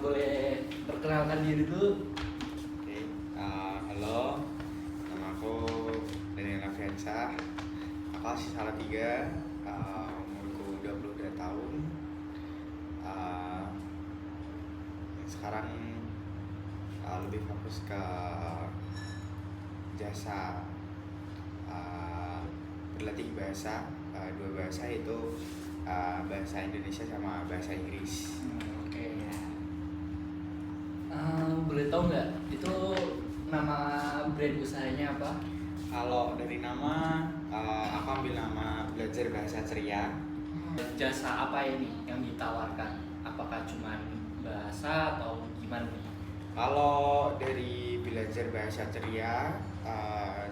boleh perkenalkan diri dulu. Oke, halo, nama aku Daniel Afiansyah. Aku asli Salatiga, umurku 22 tahun. Uh, Sekarang lebih fokus ke jasa berlatih bahasa, dua bahasa yaitu bahasa Indonesia sama bahasa Inggris. Oke. Boleh tahu nggak itu nama brand usahanya apa? Kalau dari nama, aku ambil nama Belajar Bahasa Ceria. Jasa apa ini yang ditawarkan? Apakah cuma bahasa atau gimana nih? Kalau dari Belajar Bahasa Ceria,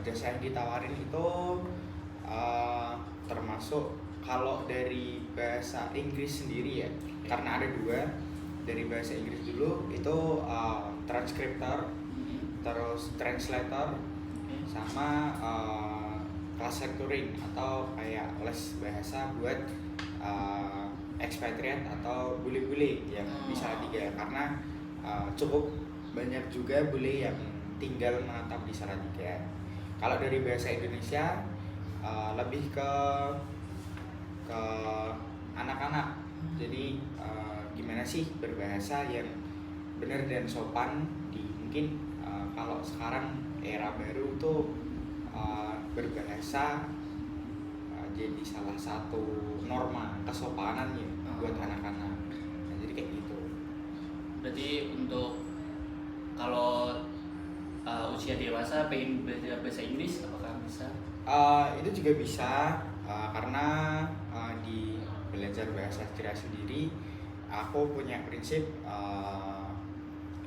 jasa yang ditawarin itu termasuk kalau dari bahasa Inggris sendiri ya, karena ada dua. Dari bahasa Inggris dulu itu transkriptor, terus translator, sama class lecturing atau kayak les bahasa buat expatriate atau bule-bule yang bisa tiga, karena cukup banyak juga bule yang tinggal menetap di Salatiga. Kalau dari bahasa Indonesia lebih ke anak-anak, jadi gimana sih berbahasa yang benar dan sopan di mungkin kalau sekarang era baru tuh berbahasa jadi salah satu norma kesopanannya buat anak-anak. Nah, jadi kayak gitu. Berarti untuk kalau usia dewasa pengen belajar bahasa Inggris apakah bisa? Itu juga bisa, karena di Belajar Bahasa Ceria sendiri aku punya prinsip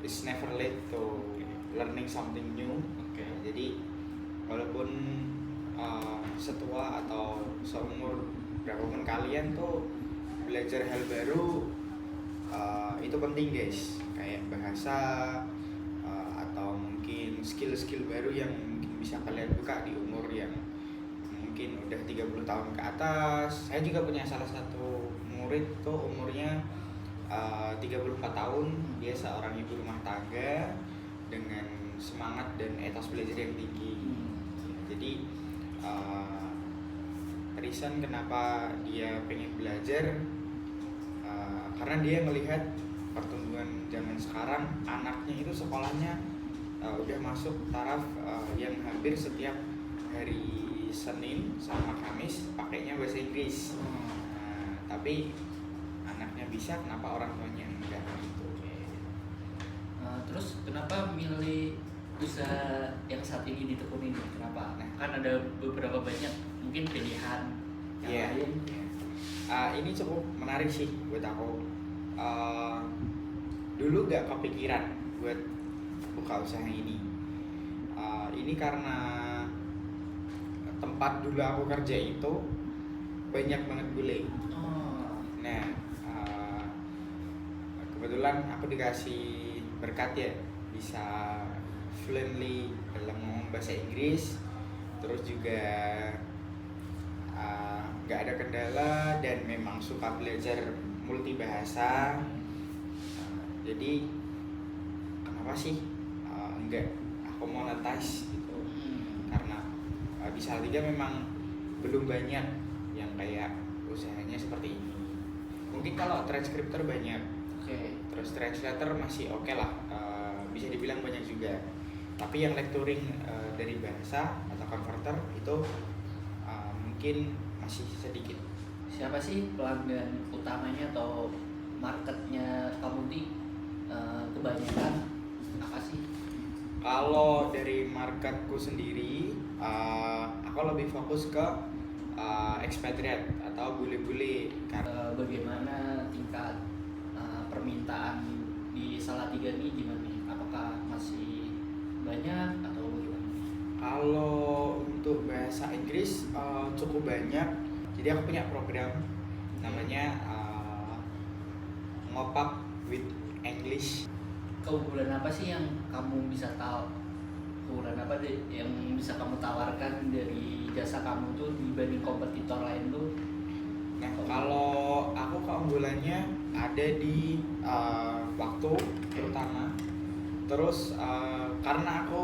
it's never late to learning something new. Jadi walaupun setua atau seumur berapapun kalian tuh belajar hal baru itu penting guys, kayak bahasa atau mungkin skill-skill baru yang mungkin bisa kalian buka di umur yang mungkin udah 30 tahun ke atas. Saya juga punya salah satu murid tuh umurnya 34 tahun, dia seorang ibu rumah tangga dengan semangat dan etos belajar yang tinggi. Jadi reason kenapa dia pengen belajar karena dia melihat pertumbuhan zaman sekarang, anaknya itu sekolahnya udah masuk taraf yang hampir setiap hari Senin sama Kamis pakainya bahasa Inggris. Tapi anaknya bisa, kenapa orang tuanya enggak gitu. Terus kenapa milih usaha yang saat ini ditekunin? Kenapa? Kan ada beberapa banyak mungkin pilihan yang lain. Ini cukup menarik sih buat aku. Dulu gak kepikiran buat buka usaha ini. Ini karena tempat dulu aku kerja itu banyak banget bule. Nah, kebetulan aku dikasih berkat ya, bisa fluently dalam ngomong bahasa Inggris, terus juga nggak ada kendala dan memang suka belajar multi bahasa. Jadi kenapa sih enggak aku monetize gitu, karena di Salatiga memang belum banyak yang kayak usahanya seperti ini. Mungkin kalau transkriptor banyak, terus translator masih oke lah, bisa dibilang banyak juga. Tapi yang lecturing dari bahasa atau converter itu mungkin masih sedikit. Siapa sih pelanggan utamanya atau marketnya kamu di kebanyakan apa sih? Kalau dari marketku sendiri, aku lebih fokus ke expatriate atau bule-bule. Bagaimana tingkat permintaan di Salatiga ini gimana nih? Apakah masih banyak atau bagaimana? Kalau untuk bahasa Inggris cukup banyak. Jadi aku punya program namanya Ngopak with English. Keunggulan apa sih yang kamu bisa tahu? Keunggulan apa deh yang bisa kamu tawarkan dari jasa kamu tuh dibanding kompetitor lain tuh? Nah, kalau aku keunggulannya ada di waktu terutama. Terus karena aku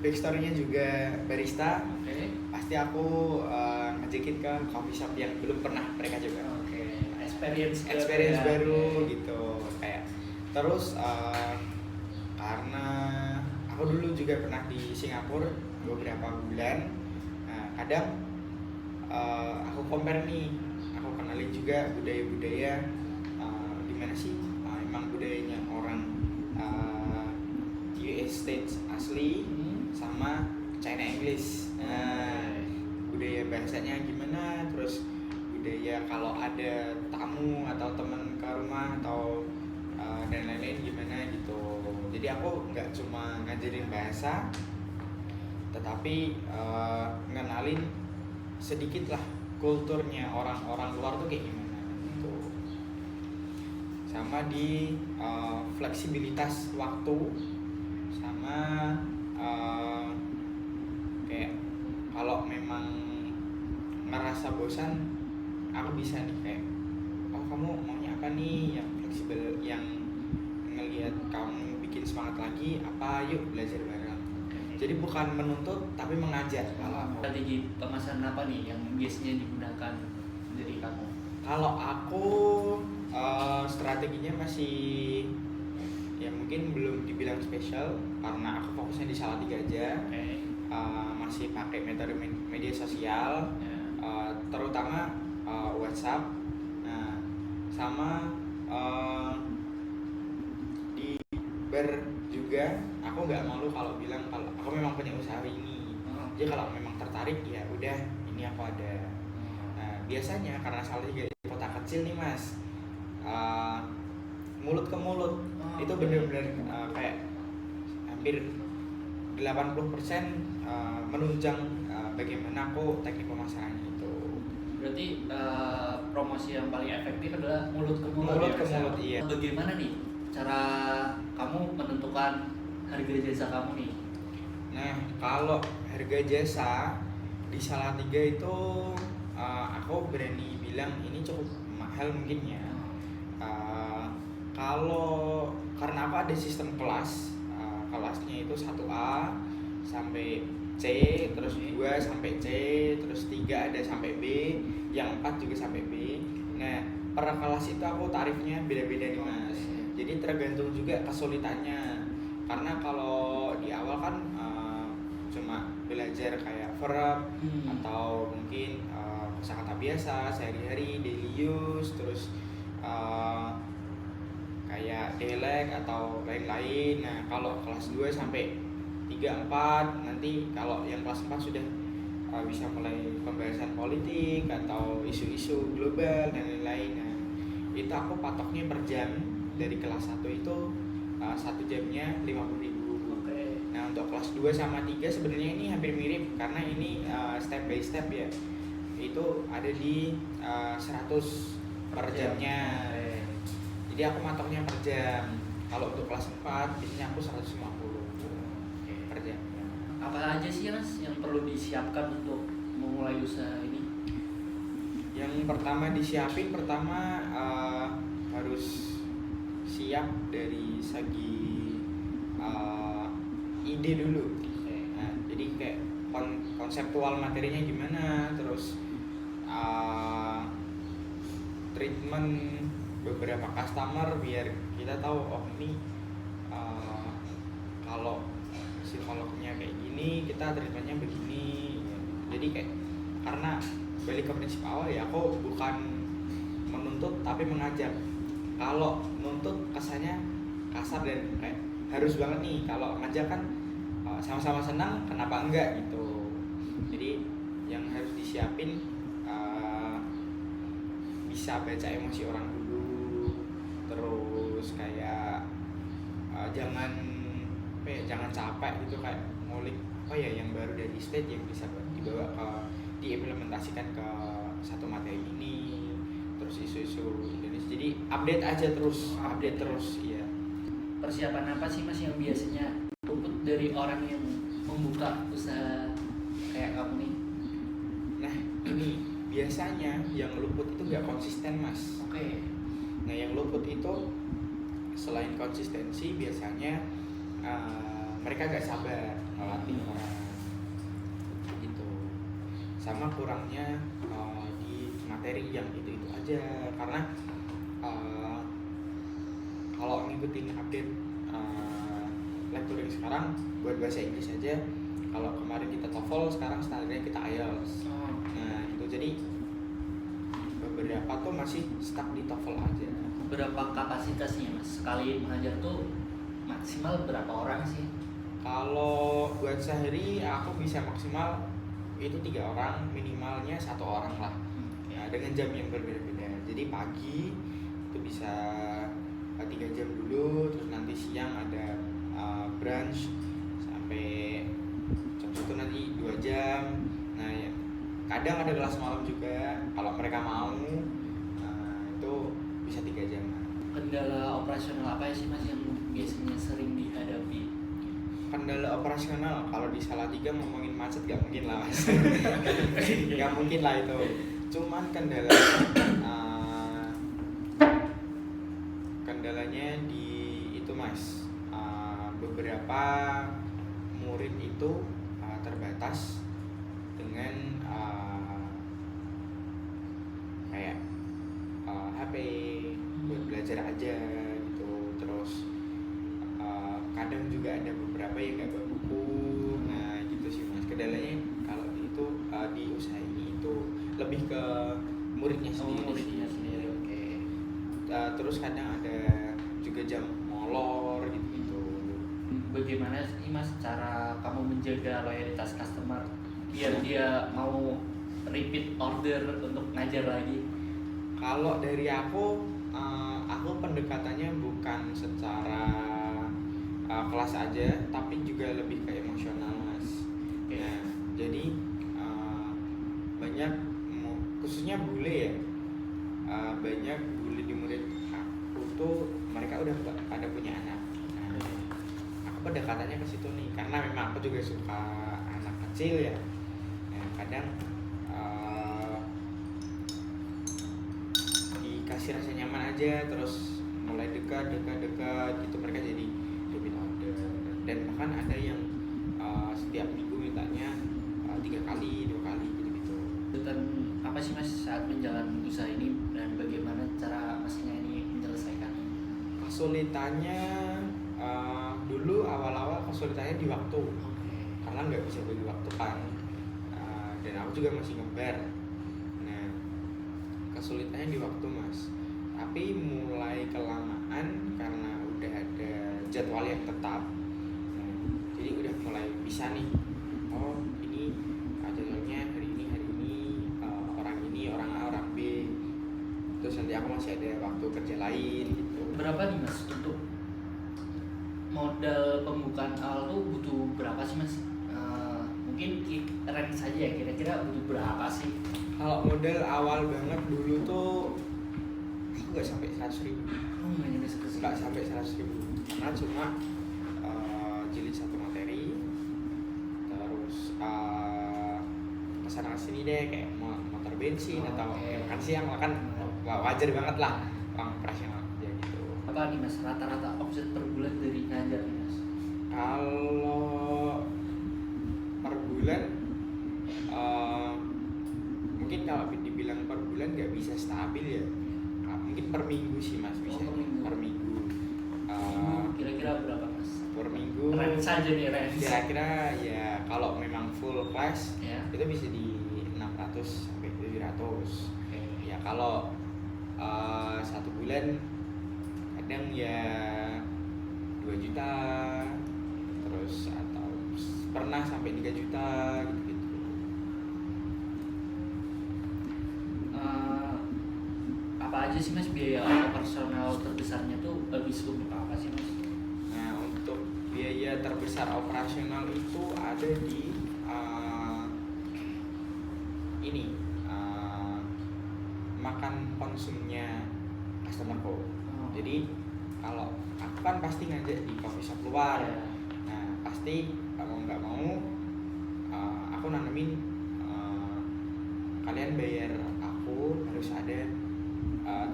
backstory-nya juga barista, Oke. pasti aku ngejekin ke coffee shop yang belum pernah mereka coba. Oke. Experience Experience baru Oke. gitu kayak. Terus karena aku dulu juga pernah di Singapura beberapa bulan. Nah, kadang aku compare nih, aku kenalin juga budaya-budaya gimana sih emang budayanya orang US States asli sama China English. Nah, budaya bahasanya gimana, terus budaya kalau ada tamu atau teman ke rumah atau dan lain-lain gimana gitu. Jadi aku nggak cuma ngajarin bahasa, tetapi ngenalin sedikit lah kulturnya orang-orang luar tuh kayak gimana gitu. Sama di fleksibilitas waktu, sama kayak kalau memang ngerasa bosan, aku bisa nih kayak, oh kamu maunya apa nih yang fleksibel, yang ngelihat kamu bikin semangat lagi apa, yuk belajar bareng. Jadi bukan menuntut tapi mengajar. Kalau aku, Strategi pemasaran apa nih yang biasanya digunakan dari kamu? kalau aku strateginya masih ya mungkin belum dibilang spesial karena aku fokusnya di Salatiga aja. Oke. Masih pakai metode media sosial, Ya. terutama WhatsApp. Nah, sama di bar juga aku nggak malu kalau bilang kalau aku memang punya usaha ini. Jadi kalau memang tertarik ya udah, ini aku ada. Nah, biasanya karena Salatiga di kota kecil nih mas, mulut ke mulut itu benar-benar kayak hampir 80% menunjang bagaimana aku teknik pemasarannya itu. Berarti promosi yang paling efektif adalah mulut ke mulut. Mulut ya, ke Mas? mulut, iya. Bagaimana nih cara kamu menentukan harga jasa kamu nih? Nah, kalau harga jasa di Salatiga itu aku berani bilang ini cukup mahal mungkin ya. Kalau karena apa ada sistem kelas, kelasnya itu 1A sampai C, terus 2 sampai C, terus 3 ada sampai B, yang 4 juga sampai B. Nah, per kelas itu aku tarifnya beda-beda nih mas. Jadi tergantung juga kesulitannya. Karena kalau di awal kan cuma belajar kayak verb atau mungkin kosakata biasa sehari-hari, daily use, terus kayak dialek atau lain-lain. Nah, kalau kelas 2 sampai 3, 4, nanti kalau yang kelas 4 sudah bisa mulai pembahasan politik atau isu-isu global dan lain-lain. Nah, itu aku patoknya per jam. Dari kelas 1 itu 1 jamnya 50.000. Oke. Nah, untuk kelas 2 sama 3 sebenarnya ini hampir mirip karena ini step by step ya. Itu ada di 100 per jamnya. Jadi aku matoknya per jam. Kalau untuk kelas 4 biasanya aku 150 per jam. Apa aja sih mas yang perlu disiapkan untuk memulai usaha ini? Yang pertama disiapin, harus siap dari segi ide dulu. Nah, jadi kayak konseptual materinya gimana, terus treatment beberapa customer biar kita tahu oh ini kalau psikolognya kayak gini kita treatmentnya begini. Jadi kayak karena balik ke prinsip awal ya, aku bukan menuntut tapi mengajak. Kalau nuntut kesannya kasar dan kayak harus banget nih. Kalau ngajak kan sama-sama senang, kenapa enggak gitu. Jadi yang harus disiapin bisa baca emosi orang dulu, terus kayak jangan capek gitu, kayak ngulik apa ya yang baru dari state yang bisa dibawa ke diimplementasikan ke satu materi ini, terus isu-isu Indonesia. Jadi update aja terus, update terus ya. Persiapan apa sih mas yang biasanya luput dari orang yang membuka usaha kayak kamu nih? Nah, ini biasanya yang luput itu nggak konsisten mas. Oke. yang luput itu selain konsistensi biasanya mereka gak sabar melatih orang gitu, sama kurangnya di materi yang itu aja. Karena kalau ngikutin update lecturing sekarang buat bahasa Inggris aja, kalau kemarin kita TOEFL, sekarang standarnya kita IELTS. Nah itu jadi beberapa tuh masih stuck di TOEFL aja. Berapa kapasitasnya mas? Sekali mengajar tuh maksimal berapa orang sih? Kalau buat sehari aku bisa maksimal itu 3 orang, minimalnya 1 orang lah. Ya, dengan jam yang berbeda-beda. Jadi pagi itu bisa 3 jam dulu, terus nanti siang ada brunch sampai jam 1 nanti 2 jam. Nah ya, kadang ada kelas malam juga kalau mereka mau. Itu bisa 3 jam. Kendala operasional apa sih mas yang biasanya sering dihadapi? Kendala operasional kalau di Salatiga ngomongin macet gak mungkin lah mas. Gak mungkin lah itu. Cuman kendalanya di itu mas, beberapa murid itu terbatas dengan kayak HP buat belajar aja gitu. Terus kadang juga ada beberapa yang nggak bawa buku. Nah gitu sih mas, kendalanya kalau itu di usaha ini itu lebih ke muridnya sendiri. Muridnya sendiri, oke. Terus kadang ada juga jam molor gitu. Bagaimana sih mas cara kamu menjaga loyalitas customer biar dia mau repeat order untuk ngajar lagi? Kalau dari aku pendekatannya bukan secara kelas aja, tapi juga lebih ke emosional mas. Okay. Nah, jadi banyak khususnya bule ya, banyak bule di murid aku tuh mereka udah pada punya anak. Nah, aku pendekatannya ke situ nih, karena memang aku juga suka anak kecil ya. Nah, kadang dikasih rasa nyaman aja, terus mulai dekat gitu mereka jadi repeat order. Dan bahkan ada yang setiap minggu mintanya 3 kali, 2 kali gitu. Dan apa sih mas saat menjalani usaha ini dan bagaimana cara masnya ini menyelesaikan? Kesulitannya dulu awal-awal kesulitannya di waktu, karena nggak bisa bagi waktu kan. Dan aku juga masih ngebar. Nah kesulitannya di waktu mas, tapi mulai kelamaan karena udah ada jadwal yang tetap. Nah, jadi udah mulai bisa nih, oh ini jadwalnya hari ini orang ini, orang A, orang B, terus nanti aku masih ada waktu kerja lain gitu. Berapa nih mas untuk modal pembukaan awal tuh butuh berapa sih mas? Mungkin range saja ya, kira-kira butuh berapa sih? Kalau modal awal banget dulu tuh aku nggak sampai 100.000. Nggak sampai 100.000 karena cuma jilid 1 materi, terus kesana sini deh kayak motor bensin atau makan siang, makan wajar banget lah uang operasional aja gitu. Apa nih mas rata-rata omset per bulan dari ngajar nih mas? Kalau per bulan mungkin kalau dibilang per bulan nggak bisa stabil ya. Mungkin per minggu sih mas bisa. Per minggu. Kira-kira berapa mas? Per minggu. Range saja nih range. Kira-kira ya kalau memang full class ya. Itu bisa di 600 sampai 700. Okay. Ya kalau 1 bulan kadang ya 2 juta, terus atau pernah sampai 3 juta gitu. Apa aja sih mas biaya operasional terbesarnya tuh habis untuk apa sih mas? Nah untuk biaya terbesar operasional itu ada di makan konsumnya customerku. Jadi kalau aku kan pasti ngajak di coffee shop luar. Nah pasti kalau nggak mau aku nanemin kalian bayar aku harus ada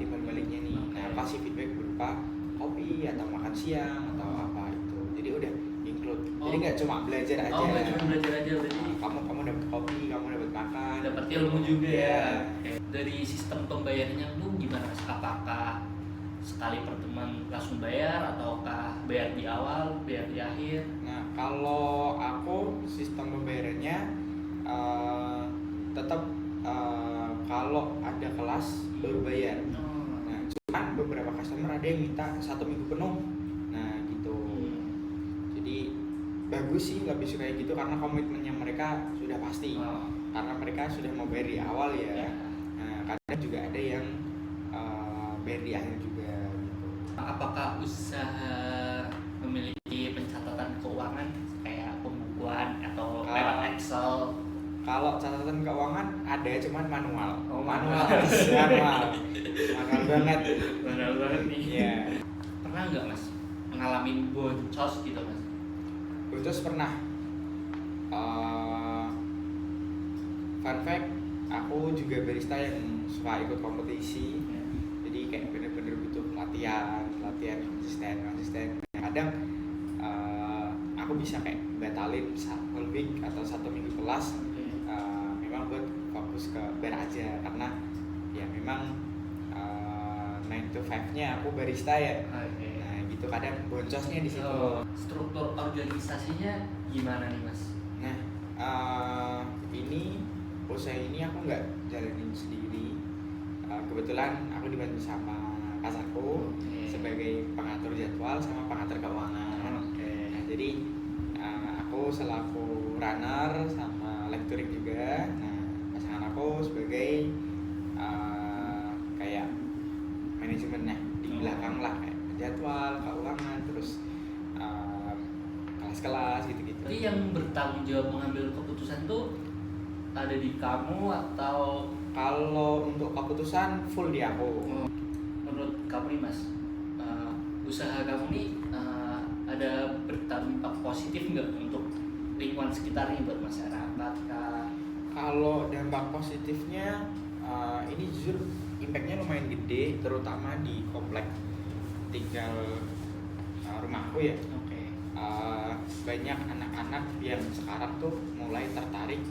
timbal baliknya nih. Nah pas kasih feedback berupa kopi atau makan siang atau apa itu. Jadi udah include. Jadi nggak cuma belajar aja. Oh, nggak cuma belajar aja berarti. Kamu dapat kopi, kamu dapat makan. Dapat ilmu juga ya. Iya. Dari sistem pembayarannya tuh gimana Mas? Apakah sekali pertemuan langsung bayar ataukah bayar di awal, bayar di akhir? Nah, kalau aku sistem pembayarannya tetap kalau ada kelas baru bayar. Nah, cuman beberapa customer ada yang minta 1 minggu penuh. Nah, gitu. Jadi bagus sih, lebih suka gitu karena komitmennya mereka sudah pasti. Karena mereka sudah mau bayar di awal ya. Nah, kadang juga ada yang bayar di akhir juga gitu. Apakah usaha memiliki pencatatan keuangan kayak pembukuan atau lewat Excel? Kalau catatan keuangan ada, cuman manual. Oh, manual banget. Manual banget nih. Iya. Pernah nggak Mas ngalamin boncos gitu Mas? Boncos pernah. Fun fact, aku juga barista yang suka ikut kompetisi. Jadi kayak bener-bener butuh latihan konsisten. Kadang aku bisa kayak batalin whole week atau 1 minggu kelas. Memang buat fokus ke bar aja karena ya memang 9 to 5-nya aku barista ya. Nah gitu, kadang boncosnya di situ. Struktur organisasinya gimana nih Mas? Nah ini usaha ini aku nggak jalanin sendiri. Kebetulan aku dibantu sama kasarku sebagai pengatur jadwal sama pengatur keuangan. Nah jadi aku selaku runner sama lecturing juga. Nah pasangan aku sebagai kayak manajemennya di belakang lah, kayak jadwal, keuangan, terus kelas-kelas gitu-gitu. Jadi yang bertanggung jawab mengambil keputusan tuh ada di kamu atau? Kalau untuk keputusan full di aku. Menurut kamu nih Mas, usaha kamu nih ada berdampak positif nggak untuk lingkungan sekitarnya, buat masyarakat kah? Kalau dampak positifnya ini jujur impactnya lumayan gede, terutama di komplek tinggal rumahku ya. Banyak anak-anak yang sekarang tuh mulai tertarik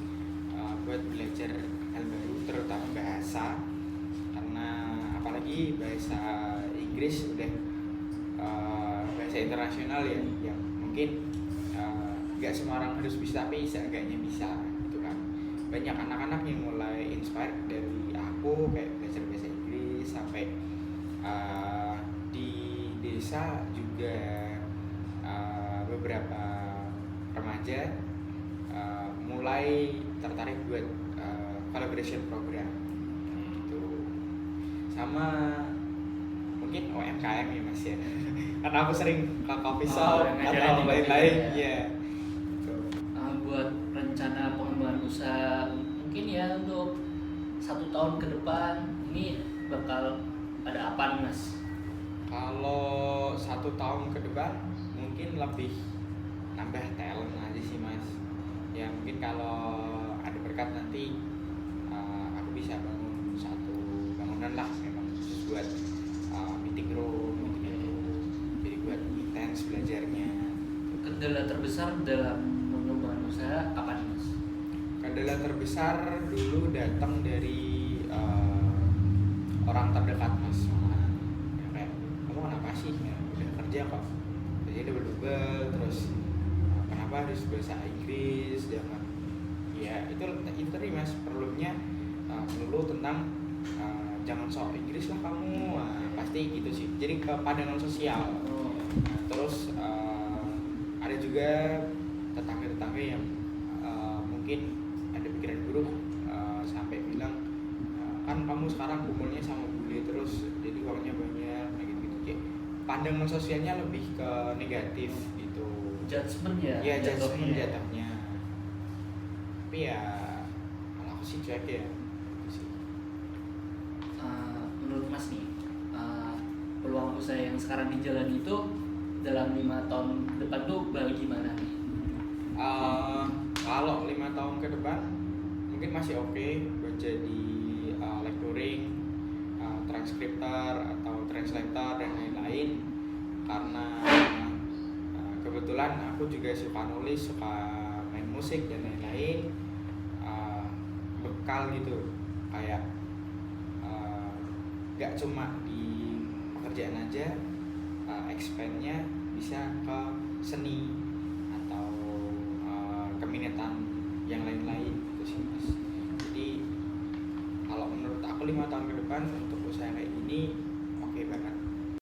buat belajar hal baru, terutama bahasa, karena apalagi bahasa Inggris udah bahasa internasional ya, yang mungkin nggak semua orang harus bisa, tapi seenggaknya bisa gitu kan. Banyak anak-anak yang mulai inspired dari aku kayak belajar bahasa Inggris, sampai di desa juga beberapa remaja mulai tertarik buat collaboration program gitu, sama mungkin UMKM ya Mas ya. Karena aku sering ke coffee shop atau lain-lain ya. Buat rencana pengembangan usaha mungkin ya untuk 1 tahun ke depan ini bakal ada apa nih Mas? Kalau 1 tahun ke depan mungkin lebih nambah talent aja sih Mas. Ya mungkin kalau ada berkat nanti aku bisa bangun satu bangunan lah, memang khusus buat meeting room gitu. Jadi buat intens belajarnya. Kendala terbesar dalam mengembangkan usaha apa nih Mas? Kendala terbesar dulu datang dari orang terdekat Mas. Ya, kayak kamu kenapa sih ya, udah kerja kok jadi double terus kenapa harus bahasa Inggris, jangan ya itu tadi Mas, perlunya perlu tentang jangan sok Inggris lah kamu. Pasti gitu sih, jadi kepandangan sosial. Terus ada juga tetangga-tetangga yang mungkin ada pikiran buruk, sampai bilang kan kamu sekarang kumpulnya sama bule terus jadi uangnya banyak, gitu kayak pandangan sosialnya lebih ke negatif gitu. Judgement ya? Iya, judgement jatuhnya. Tapi ya kalau aku sih cuek ya gitu sih. Menurut Mas nih, peluang usaha yang sekarang dijalani itu dalam 5 tahun depan tuh bagaimana nih? Kalau 5 tahun ke depan mungkin masih oke buat jadi lecturing, transkriptor atau translator dan lain-lain, karena kebetulan aku juga suka nulis, suka main musik dan lain-lain. Bekal gitu, kayak gak cuma di pekerjaan aja, expand-nya bisa ke seni atau keminatan yang lain-lain gitu sih Mas. Jadi kalau menurut aku 5 tahun ke depan untuk usaha kayak gini